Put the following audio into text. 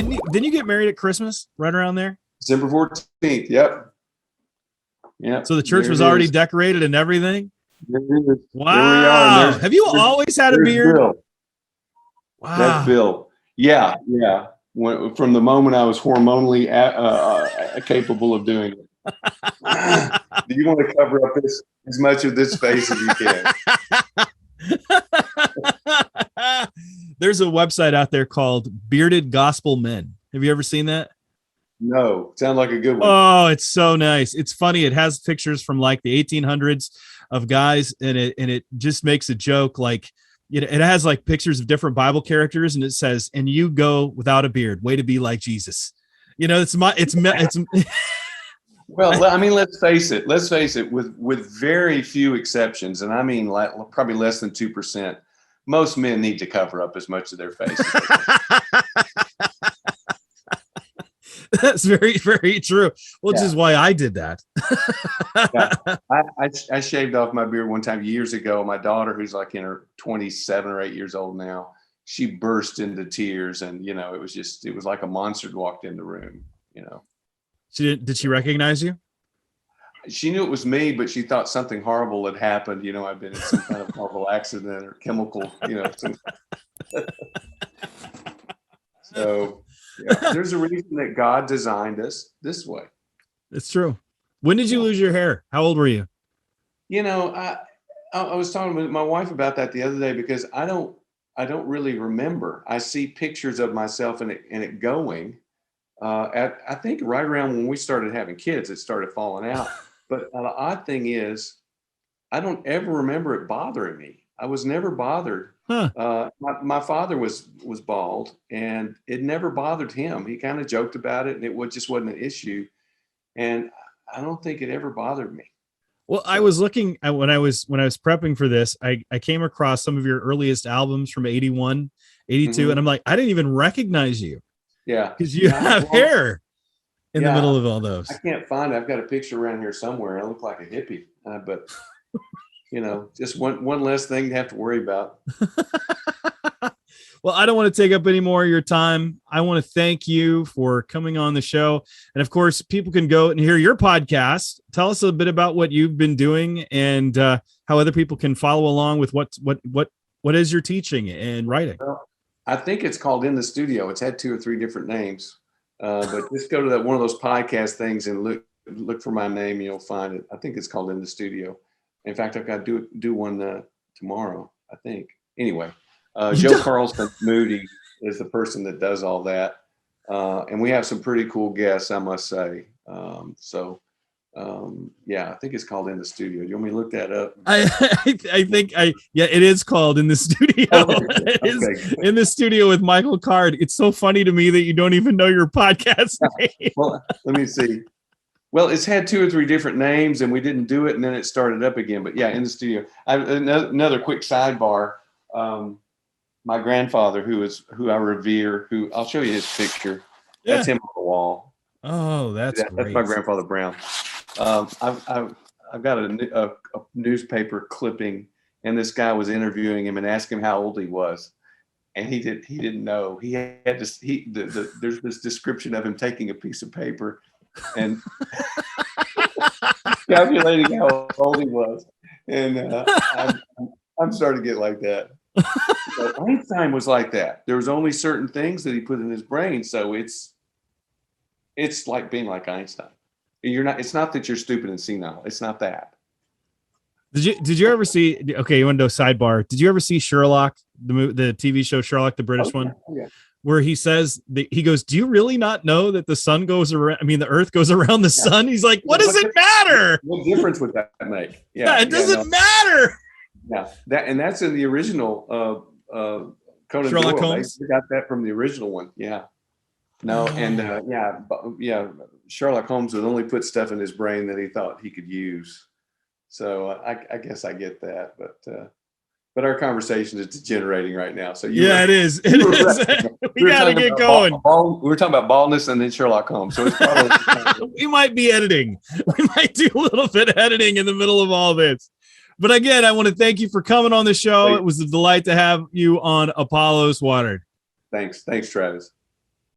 Didn't you get married at Christmas right around there? December 14th. Yep. Yeah. So the church was already decorated and everything. There it is. Wow. There we are. Have you always had a beard? Bill. Wow. That's Bill. Yeah. From the moment I was hormonally capable of doing it. Do you want to cover up as much of this face as you can? There's a website out there called Bearded Gospel Men. Have you ever seen that? No. Sounds like a good one. Oh, it's so nice. It's funny. It has pictures from like the 1800s of guys, and it just makes a joke. Like it has like pictures of different Bible characters, and it says, "And you go without a beard. Way to be like Jesus." You know, it's. Well, I mean, let's face it. With very few exceptions, and I mean, like probably less than 2%. Most men need to cover up as much of their face. That's very, very true. Which is why I did that. I shaved off my beard one time years ago. My daughter, who's like in her 27 or 8 years old now, she burst into tears, and it was like a monster walked in the room. Did she recognize you? She knew it was me, but she thought something horrible had happened. I've been in some kind of horrible accident or chemical, So there's a reason that God designed us this way. It's true. When did you lose your hair? How old were you? I was talking with my wife about that the other day, because I don't really remember. I see pictures of myself and it going. I think right around when we started having kids, it started falling out. But the odd thing is, I don't ever remember it bothering me. I was never bothered. Huh. My father was bald, and it never bothered him. He kind of joked about it, and it just wasn't an issue. And I don't think it ever bothered me. Well, I was looking at when I was prepping for this, I came across some of your earliest albums from 81, 82, and I'm like, I didn't even recognize you. Yeah. Because you have hair in the middle of all those. I can't find it. I've got a picture around here somewhere. I look like a hippie, but just one less thing to have to worry about. Well, I don't want to take up any more of your time. I want to thank you for coming on the show. And of course, people can go and hear your podcast. Tell us a bit about what you've been doing and how other people can follow along with what is your teaching and writing. Well, I think it's called In the Studio. It's had 2 or 3 different names, but just go to one of those podcast things and look for my name. You'll find it. I think it's called In the Studio. In fact, I've got to do one tomorrow, I think. Anyway, Joe Carlson Moody is the person that does all that, and we have some pretty cool guests, I must say. I think it's called In the Studio. You want me to look that up? I think it is called In the Studio. It is In the Studio with Michael Card. It's so funny to me that you don't even know your podcast name. Well, let me see. Well, it's had 2 or 3 different names, and we didn't do it, and then it started up again. But yeah, In the Studio. Another quick sidebar. My grandfather, who I revere, who I'll show you his picture. Yeah. That's him on the wall. Oh, that's great. That's my grandfather Brown. I've got a newspaper clipping, and this guy was interviewing him and asked him how old he was, and he didn't know. He had there's this description of him taking a piece of paper and calculating how old he was, and I'm starting to get like that. So Einstein was like that. There was only certain things that he put in his brain, so it's like being like Einstein. It's not that you're stupid and senile. It's not that. Did you ever see? Okay, you want to do a sidebar? Did you ever see Sherlock, the TV show Sherlock, the British one? Yeah. Where he says he goes, "Do you really not know that the sun goes around? I mean, the Earth goes around the sun." He's like, "What does it matter? What difference would that make?" Yeah, it doesn't matter. Yeah, that's in the original Conan Sherlock Doyle. Holmes. They got that from the original one. Yeah. No, and Sherlock Holmes would only put stuff in his brain that he thought he could use. So I guess I get that, but our conversation is degenerating right now. So it is. It is. We got to get going. We were talking about baldness and then Sherlock Holmes. So it's probably we might be editing. We might do a little bit of editing in the middle of all this. But again, I want to thank you for coming on the show. It was a delight to have you on Apollos Watered. Thanks, Travis.